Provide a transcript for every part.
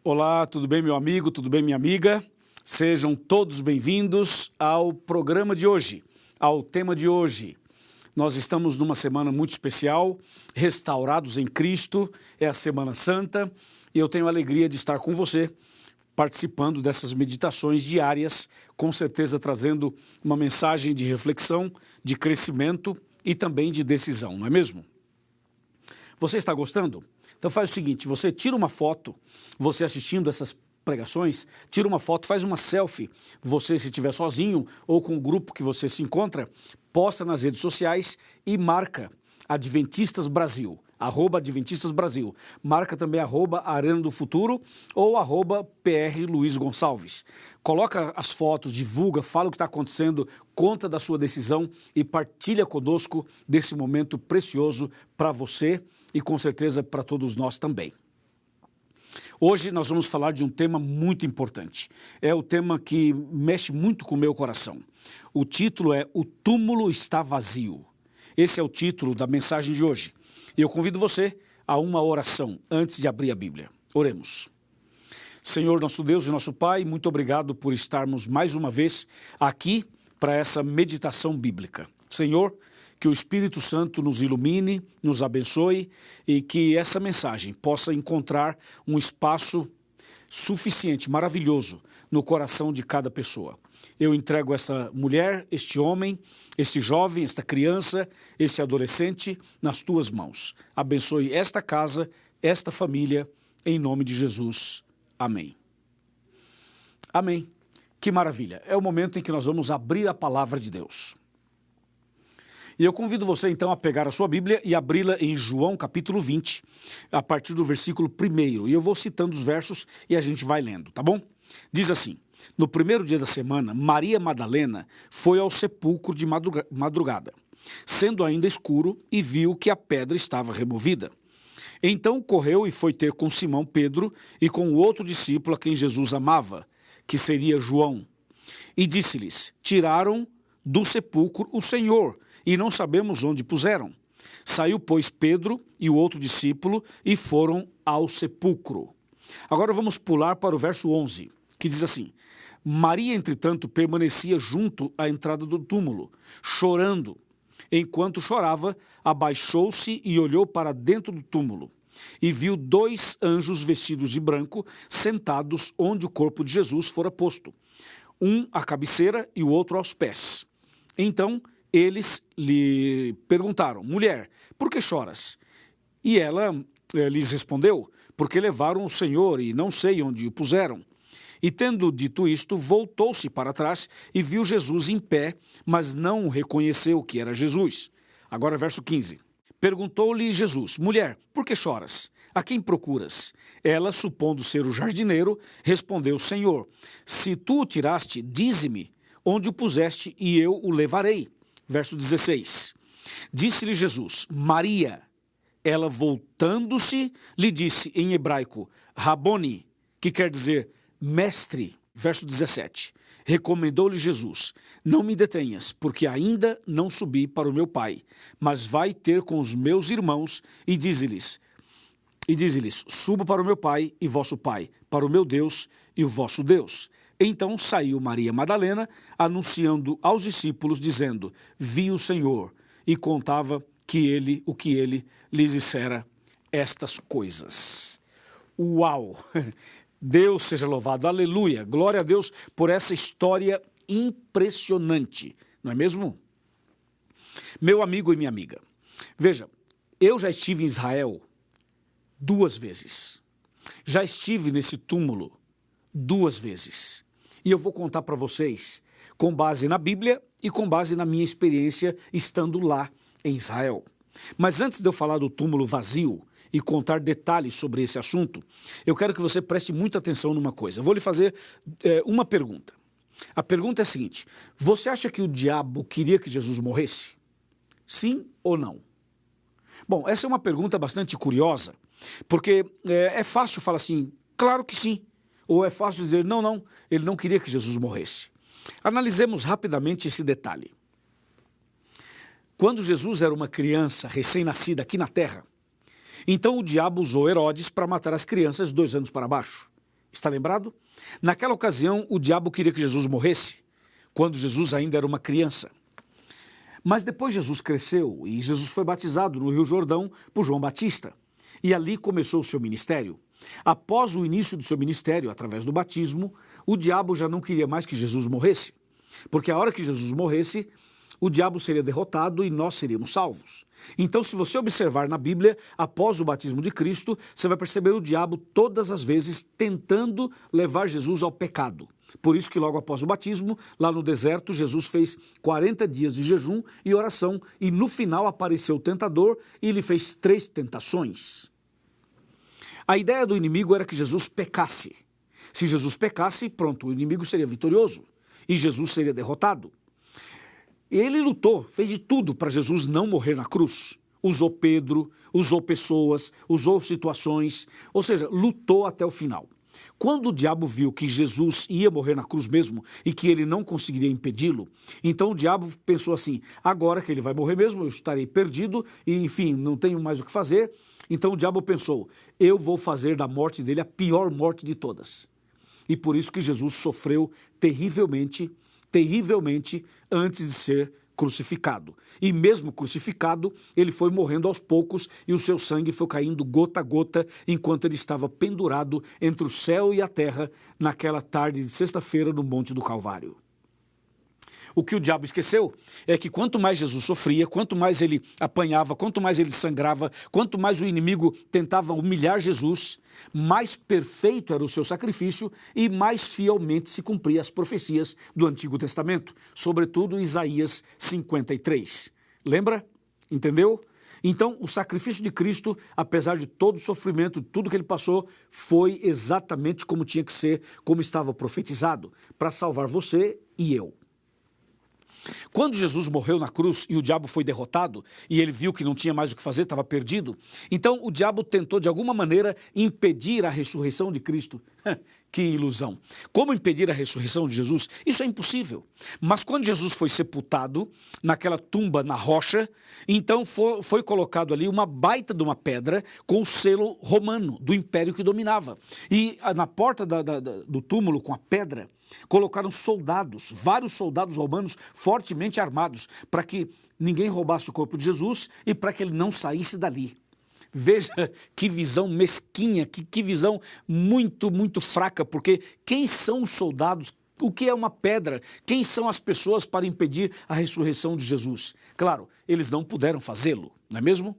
Olá, tudo bem, meu amigo? Tudo bem, minha amiga? Sejam todos bem-vindos ao programa de hoje, ao tema de hoje. Nós estamos numa semana muito especial, restaurados em Cristo, é a Semana Santa, e eu tenho a alegria de estar com você, participando dessas meditações diárias, com certeza trazendo uma mensagem de reflexão, de crescimento e também de decisão, não é mesmo? Você está gostando? Então faz o seguinte, você tira uma foto, você assistindo essas pregações, tira uma foto, faz uma selfie, você se estiver sozinho ou com o grupo que você se encontra, posta nas redes sociais e marca Adventistas Brasil, @Adventistas Brasil. Marca também @Arena do Futuro ou @PR Luiz Gonçalves. Coloca as fotos, divulga, fala o que está acontecendo, conta da sua decisão e partilha conosco desse momento precioso para você e com certeza para todos nós também. Hoje nós vamos falar de um tema muito importante. É o tema que mexe muito com o meu coração. O título é O Túmulo Está Vazio. Esse é o título da mensagem de hoje. E eu convido você a uma oração antes de abrir a Bíblia. Oremos. Senhor, nosso Deus e nosso Pai, muito obrigado por estarmos mais uma vez aqui para essa meditação bíblica. Senhor, que o Espírito Santo nos ilumine, nos abençoe e que essa mensagem possa encontrar um espaço suficiente, maravilhoso, no coração de cada pessoa. Eu entrego essa mulher, este homem, este jovem, esta criança, este adolescente nas tuas mãos. Abençoe esta casa, esta família, em nome de Jesus. Amém. Amém. Que maravilha. É o momento em que nós vamos abrir a palavra de Deus. E eu convido você então a pegar a sua Bíblia e abri-la em João capítulo 20, a partir do versículo 1. E eu vou citando os versos e a gente vai lendo, tá bom? Diz assim: no primeiro dia da semana, Maria Madalena foi ao sepulcro de madrugada, sendo ainda escuro, e viu que a pedra estava removida. Então correu e foi ter com Simão Pedro e com o outro discípulo a quem Jesus amava, que seria João. E disse-lhes: tiraram do sepulcro o Senhor, e não sabemos onde puseram. Saiu, pois, Pedro e o outro discípulo e foram ao sepulcro. Agora vamos pular para o verso 11, que diz assim: Maria, entretanto, permanecia junto à entrada do túmulo, chorando. Enquanto chorava, abaixou-se e olhou para dentro do túmulo, e viu 2 anjos vestidos de branco, sentados onde o corpo de Jesus fora posto, um à cabeceira e o outro aos pés. Então eles lhe perguntaram: mulher, por que choras? E ela lhes respondeu: porque levaram o Senhor e não sei onde o puseram. E tendo dito isto, voltou-se para trás e viu Jesus em pé, mas não reconheceu que era Jesus. Agora verso 15. Perguntou-lhe Jesus: mulher, por que choras? A quem procuras? Ela, supondo ser o jardineiro, respondeu: Senhor, se tu o tiraste, dize-me onde o puseste e eu o levarei. Verso 16. Disse-lhe Jesus: Maria. Ela, voltando-se, lhe disse em hebraico: Raboni, que quer dizer mestre. Verso 17. Recomendou-lhe Jesus: não me detenhas, porque ainda não subi para o meu Pai, mas vai ter com os meus irmãos e dize-lhes, subo para o meu Pai e vosso Pai, para o meu Deus e o vosso Deus. Então saiu Maria Madalena, anunciando aos discípulos, dizendo: vi o Senhor, e contava o que ele lhes dissera estas coisas. Uau! Deus seja louvado, aleluia, glória a Deus por essa história impressionante, não é mesmo? Meu amigo e minha amiga, veja, eu já estive em Israel 2 vezes, já estive nesse túmulo 2 vezes, e eu vou contar para vocês com base na Bíblia e com base na minha experiência estando lá em Israel. Mas antes de eu falar do túmulo vazio e contar detalhes sobre esse assunto, eu quero que você preste muita atenção numa coisa. Eu vou lhe fazer uma pergunta. A pergunta é a seguinte: você acha que o diabo queria que Jesus morresse? Sim ou não? Bom, essa é uma pergunta bastante curiosa, porque é fácil falar assim, claro que sim. Ou é fácil dizer, não, ele não queria que Jesus morresse. Analisemos rapidamente esse detalhe. Quando Jesus era uma criança recém-nascida aqui na terra, então o diabo usou Herodes para matar as crianças 2 anos para baixo. Está lembrado? Naquela ocasião, o diabo queria que Jesus morresse, quando Jesus ainda era uma criança. Mas depois Jesus cresceu e Jesus foi batizado no Rio Jordão por João Batista. E ali começou o seu ministério. Após o início do seu ministério, através do batismo, o diabo já não queria mais que Jesus morresse. Porque a hora que Jesus morresse, o diabo seria derrotado e nós seríamos salvos. Então, se você observar na Bíblia, após o batismo de Cristo, você vai perceber o diabo todas as vezes tentando levar Jesus ao pecado. Por isso que logo após o batismo, lá no deserto, Jesus fez 40 dias de jejum e oração e no final apareceu o tentador e ele fez 3 tentações. A ideia do inimigo era que Jesus pecasse. Se Jesus pecasse, pronto, o inimigo seria vitorioso e Jesus seria derrotado. Ele lutou, fez de tudo para Jesus não morrer na cruz. Usou Pedro, usou pessoas, usou situações, ou seja, lutou até o final. Quando o diabo viu que Jesus ia morrer na cruz mesmo e que ele não conseguiria impedi-lo, então o diabo pensou assim, agora que ele vai morrer mesmo, eu estarei perdido e enfim, não tenho mais o que fazer. Então o diabo pensou, eu vou fazer da morte dele a pior morte de todas. E por isso que Jesus sofreu terrivelmente antes de ser crucificado. E mesmo crucificado, ele foi morrendo aos poucos e o seu sangue foi caindo gota a gota enquanto ele estava pendurado entre o céu e a terra naquela tarde de sexta-feira no Monte do Calvário. O que o diabo esqueceu é que quanto mais Jesus sofria, quanto mais ele apanhava, quanto mais ele sangrava, quanto mais o inimigo tentava humilhar Jesus, mais perfeito era o seu sacrifício e mais fielmente se cumpria as profecias do Antigo Testamento, sobretudo Isaías 53. Lembra? Entendeu? Então, o sacrifício de Cristo, apesar de todo o sofrimento, de tudo que ele passou, foi exatamente como tinha que ser, como estava profetizado, para salvar você e eu. Quando Jesus morreu na cruz e o diabo foi derrotado e ele viu que não tinha mais o que fazer, estava perdido, então o diabo tentou de alguma maneira impedir a ressurreição de Cristo. Que ilusão! Como impedir a ressurreição de Jesus? Isso é impossível. Mas quando Jesus foi sepultado naquela tumba na rocha, então foi colocado ali uma baita de uma pedra com o selo romano do império que dominava. E na porta do túmulo com a pedra, colocaram soldados, vários soldados romanos fortemente armados, para que ninguém roubasse o corpo de Jesus e para que ele não saísse dali. Veja que visão mesquinha, que visão muito fraca, porque quem são os soldados? O que é uma pedra? Quem são as pessoas para impedir a ressurreição de Jesus? Claro, eles não puderam fazê-lo, não é mesmo?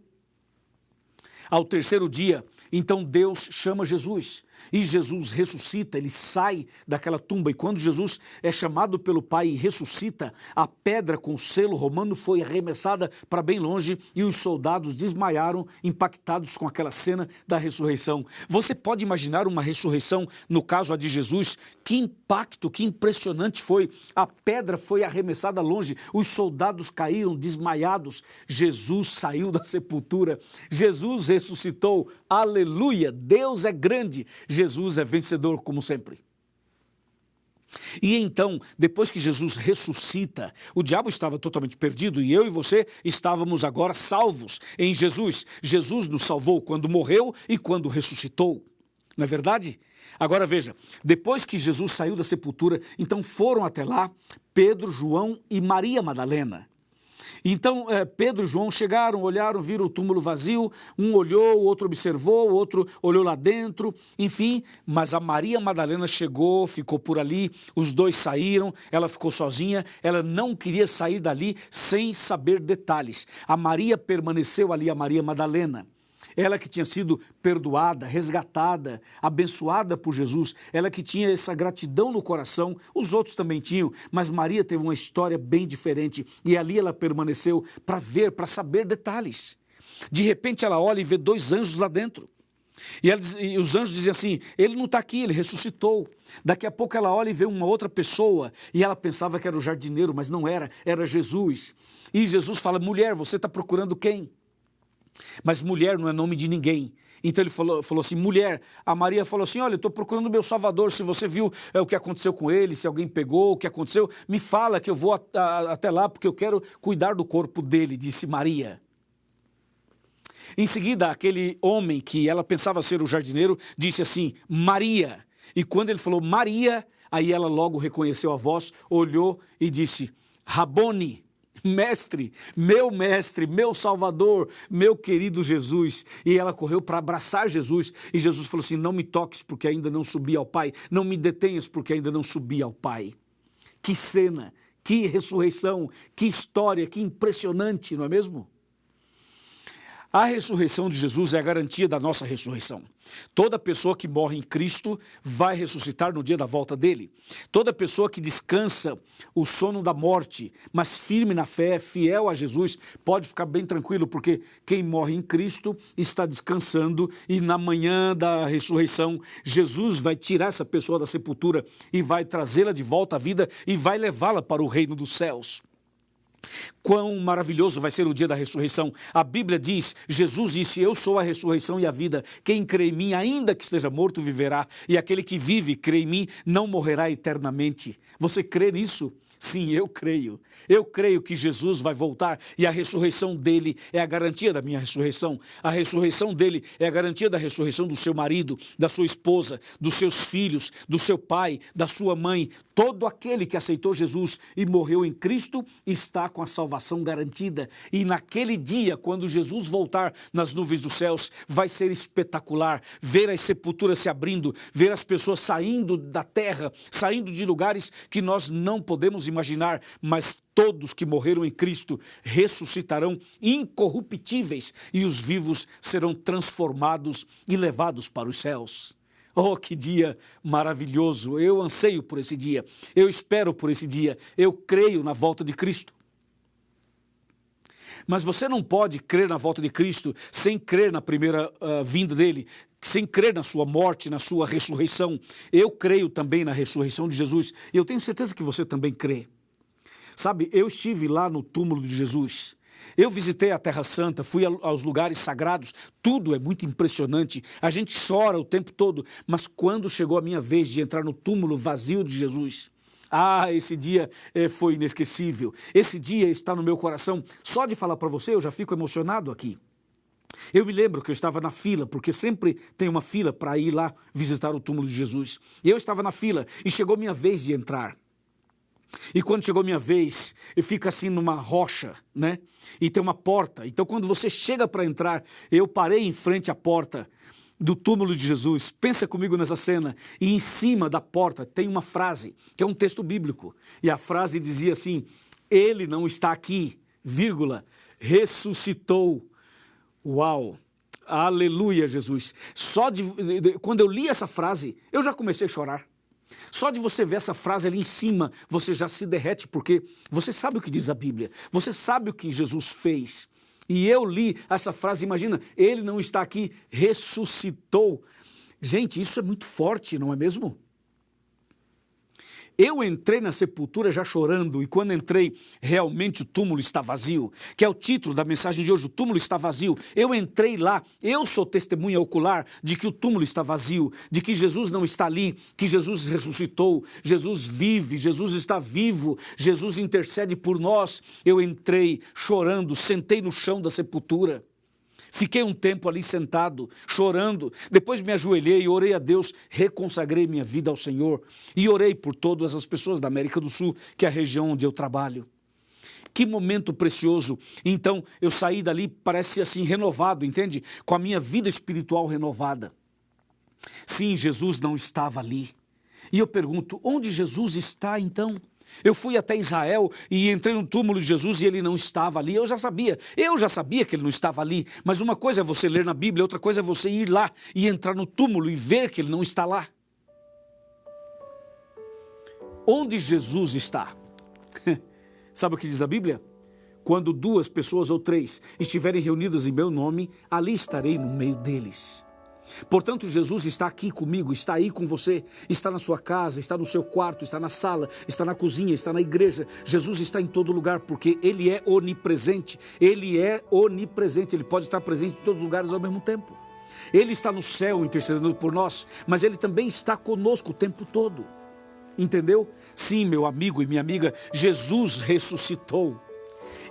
Ao terceiro dia, então Deus chama Jesus e Jesus ressuscita, ele sai daquela tumba e quando Jesus é chamado pelo Pai e ressuscita, a pedra com o selo romano foi arremessada para bem longe e os soldados desmaiaram impactados com aquela cena da ressurreição. Você pode imaginar uma ressurreição, no caso a de Jesus, que impacto, que impressionante foi. A pedra foi arremessada longe, os soldados caíram desmaiados, Jesus saiu da sepultura, Jesus ressuscitou, aleluia, Deus é grande, Jesus é vencedor como sempre. E então, depois que Jesus ressuscita, o diabo estava totalmente perdido e eu e você estávamos agora salvos em Jesus. Jesus nos salvou quando morreu e quando ressuscitou. Não é verdade? Agora veja, depois que Jesus saiu da sepultura, então foram até lá Pedro, João e Maria Madalena. Então Pedro e João chegaram, olharam, viram o túmulo vazio, um olhou, o outro observou, o outro olhou lá dentro, enfim, mas a Maria Madalena chegou, ficou por ali, os dois saíram, ela ficou sozinha, ela não queria sair dali sem saber detalhes. A Maria permaneceu ali, a Maria Madalena. Ela que tinha sido perdoada, resgatada, abençoada por Jesus, ela que tinha essa gratidão no coração, os outros também tinham, mas Maria teve uma história bem diferente e ali ela permaneceu para ver, para saber detalhes. De repente ela olha e vê 2 anjos lá dentro. E os anjos dizem assim, ele não está aqui, ele ressuscitou. Daqui a pouco ela olha e vê uma outra pessoa e ela pensava que era o jardineiro, mas não era, era Jesus. E Jesus fala, mulher, você está procurando quem? Mas mulher não é nome de ninguém. Então ele falou assim, mulher, a Maria falou assim, olha, eu estou procurando o meu Salvador, se você viu o que aconteceu com ele, se alguém pegou, o que aconteceu, me fala que eu vou até lá, porque eu quero cuidar do corpo dele, disse Maria. Em seguida, aquele homem que ela pensava ser o jardineiro, disse assim, Maria. E quando ele falou Maria, aí ela logo reconheceu a voz, olhou e disse, Rabone, mestre, meu salvador, meu querido Jesus. E ela correu para abraçar Jesus. E Jesus falou assim, não me toques porque ainda não subi ao Pai. Não me detenhas porque ainda não subi ao Pai. Que cena, que ressurreição, que história, que impressionante, não é mesmo? A ressurreição de Jesus é a garantia da nossa ressurreição. Toda pessoa que morre em Cristo vai ressuscitar no dia da volta dele. Toda pessoa que descansa o sono da morte, mas firme na fé, fiel a Jesus, pode ficar bem tranquilo, porque quem morre em Cristo está descansando e na manhã da ressurreição, Jesus vai tirar essa pessoa da sepultura e vai trazê-la de volta à vida e vai levá-la para o reino dos céus. Quão maravilhoso vai ser o dia da ressurreição. A Bíblia diz, Jesus disse, eu sou a ressurreição e a vida. Quem crê em mim, ainda que esteja morto, viverá. E aquele que vive, crê em mim, não morrerá eternamente. Você crê nisso? Sim, eu creio. Eu creio que Jesus vai voltar e a ressurreição dele é a garantia da minha ressurreição. A ressurreição dele é a garantia da ressurreição do seu marido, da sua esposa, dos seus filhos, do seu pai, da sua mãe. Todo aquele que aceitou Jesus e morreu em Cristo está com a salvação garantida. E naquele dia, quando Jesus voltar nas nuvens dos céus, vai ser espetacular. Ver as sepulturas se abrindo, ver as pessoas saindo da terra, saindo de lugares que nós não podemos imaginar, mas todos que morreram em Cristo ressuscitarão incorruptíveis e os vivos serão transformados e levados para os céus. Oh, que dia maravilhoso! Eu anseio por esse dia, eu espero por esse dia, eu creio na volta de Cristo. Mas você não pode crer na volta de Cristo sem crer na primeira vinda dele, sem crer na sua morte, na sua ressurreição. Eu creio também na ressurreição de Jesus e eu tenho certeza que você também crê. Sabe, eu estive lá no túmulo de Jesus, eu visitei a Terra Santa, fui aos lugares sagrados, tudo é muito impressionante, a gente chora o tempo todo, mas quando chegou a minha vez de entrar no túmulo vazio de Jesus, esse dia foi inesquecível, esse dia está no meu coração, só de falar para você eu já fico emocionado aqui. Eu me lembro que eu estava na fila, porque sempre tem uma fila para ir lá visitar o túmulo de Jesus, e eu estava na fila e chegou minha vez de entrar. E quando chegou minha vez, eu fico assim numa rocha, né? E tem uma porta. Então quando você chega para entrar, eu parei em frente à porta do túmulo de Jesus. Pensa comigo nessa cena. E em cima da porta tem uma frase, que é um texto bíblico. E a frase dizia assim, ele não está aqui, vírgula, ressuscitou. Uau! Aleluia, Jesus. Quando eu li essa frase, eu já comecei a chorar. Só de você ver essa frase ali em cima, você já se derrete, porque você sabe o que diz a Bíblia, você sabe o que Jesus fez. E eu li essa frase, imagina, ele não está aqui, ressuscitou. Gente, isso é muito forte, não é mesmo? Eu entrei na sepultura já chorando e quando entrei, realmente o túmulo está vazio, que é o título da mensagem de hoje, o túmulo está vazio. Eu entrei lá, eu sou testemunha ocular de que o túmulo está vazio, de que Jesus não está ali, que Jesus ressuscitou, Jesus vive, Jesus está vivo, Jesus intercede por nós. Eu entrei chorando, sentei no chão da sepultura. Fiquei um tempo ali sentado, chorando, depois me ajoelhei e orei a Deus, reconsagrei minha vida ao Senhor e orei por todas as pessoas da América do Sul, que é a região onde eu trabalho. Que momento precioso. Então eu saí dali, parece assim, renovado, entende? Com a minha vida espiritual renovada. Sim, Jesus não estava ali. E eu pergunto, onde Jesus está então? Eu fui até Israel e entrei no túmulo de Jesus e ele não estava ali. Eu já sabia que ele não estava ali. Mas uma coisa é você ler na Bíblia, outra coisa é você ir lá e entrar no túmulo e ver que ele não está lá. Onde Jesus está? Sabe o que diz a Bíblia? Quando 2 pessoas ou 3 estiverem reunidas em meu nome, ali estarei no meio deles. Portanto, Jesus está aqui comigo, está aí com você, está na sua casa, está no seu quarto, está na sala, está na cozinha, está na igreja. Jesus está em todo lugar porque Ele é onipresente, Ele pode estar presente em todos os lugares ao mesmo tempo. Ele está no céu intercedendo por nós, mas Ele também está conosco o tempo todo, entendeu? Sim, meu amigo e minha amiga, Jesus ressuscitou.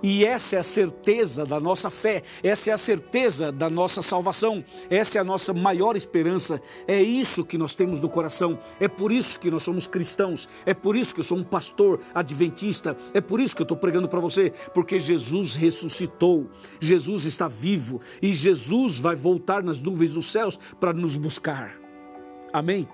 E essa é a certeza da nossa fé, essa é a certeza da nossa salvação, essa é a nossa maior esperança, é isso que nós temos no coração, é por isso que nós somos cristãos, é por isso que eu sou um pastor adventista, é por isso que eu estou pregando para você, porque Jesus ressuscitou, Jesus está vivo e Jesus vai voltar nas nuvens dos céus para nos buscar. Amém?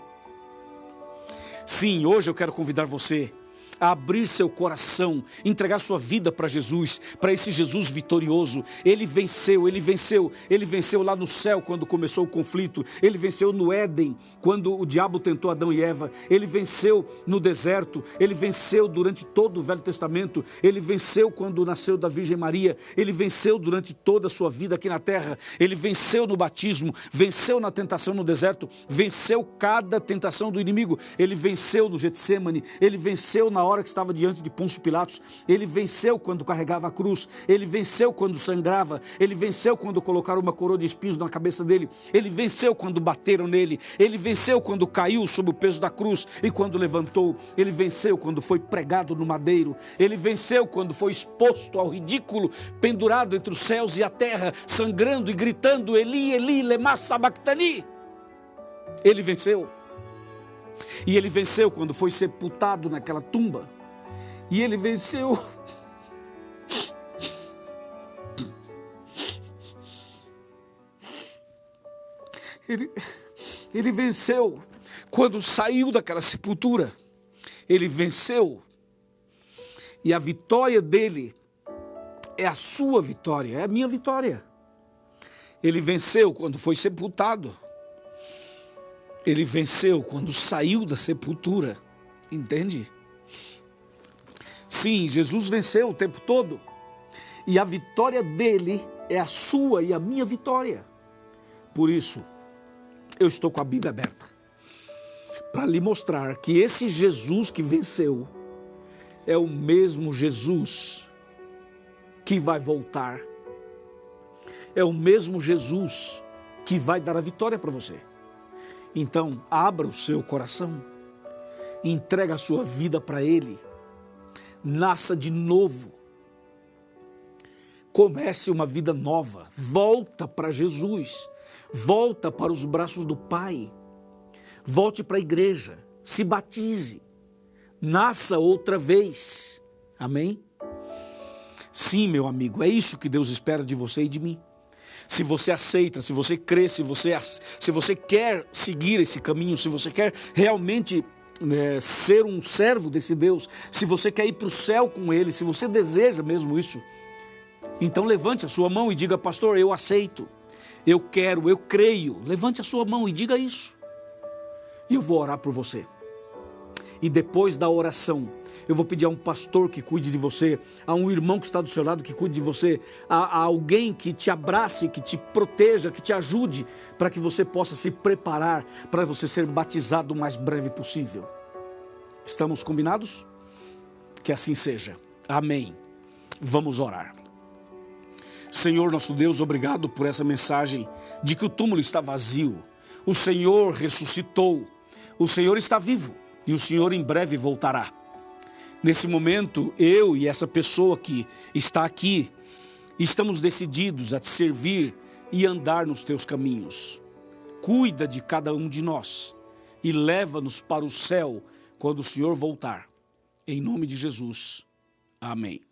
Sim, hoje eu quero convidar você a abrir seu coração, entregar sua vida para Jesus, para esse Jesus vitorioso. Ele venceu lá no céu quando começou o conflito, ele venceu no Éden, quando o diabo tentou Adão e Eva, ele venceu no deserto, ele venceu durante todo o Velho Testamento, ele venceu quando nasceu da Virgem Maria, ele venceu durante toda a sua vida aqui na terra, ele venceu no batismo, venceu na tentação no deserto, venceu cada tentação do inimigo, ele venceu no Getsemane, ele venceu na hora que estava diante de Pôncio Pilatos, ele venceu quando carregava a cruz, ele venceu quando sangrava, ele venceu quando colocaram uma coroa de espinhos na cabeça dele, ele venceu quando bateram nele, ele venceu quando caiu sob o peso da cruz e quando levantou, ele venceu quando foi pregado no madeiro, ele venceu quando foi exposto ao ridículo, pendurado entre os céus e a terra, sangrando e gritando, Eli, Eli, lema sabachthani. Ele venceu. E ele venceu quando foi sepultado naquela tumba. E ele venceu. Ele venceu quando saiu daquela sepultura. Ele venceu. E a vitória dele é a sua vitória, é a minha vitória. Ele venceu quando foi sepultado. Ele venceu quando saiu da sepultura, entende? Sim, Jesus venceu o tempo todo. E a vitória dele é a sua e a minha vitória. Por isso, eu estou com a Bíblia aberta, para lhe mostrar que esse Jesus que venceu é o mesmo Jesus que vai voltar. É o mesmo Jesus que vai dar a vitória para você. Então, abra o seu coração, entrega a sua vida para Ele, nasça de novo, comece uma vida nova, volta para Jesus, volta para os braços do Pai, volte para a igreja, se batize, nasça outra vez, amém? Sim, meu amigo, é isso que Deus espera de você e de mim. Se você aceita, se você crê, se você quer seguir esse caminho, se você quer realmente ser um servo desse Deus, se você quer ir para o céu com Ele, se você deseja mesmo isso, então levante a sua mão e diga, pastor, eu aceito, eu quero, eu creio. Levante a sua mão e diga isso. E eu vou orar por você. E depois da oração, eu vou pedir a um pastor que cuide de você, a um irmão que está do seu lado que cuide de você, a alguém que te abrace, que te proteja, que te ajude, para que você possa se preparar para você ser batizado o mais breve possível. Estamos combinados? Que assim seja. Amém. Vamos orar. Senhor nosso Deus, obrigado por essa mensagem de que o túmulo está vazio. O Senhor ressuscitou. O Senhor está vivo e o Senhor em breve voltará. Nesse momento, eu e essa pessoa que está aqui, estamos decididos a te servir e andar nos teus caminhos. Cuida de cada um de nós e leva-nos para o céu quando o Senhor voltar. Em nome de Jesus. Amém.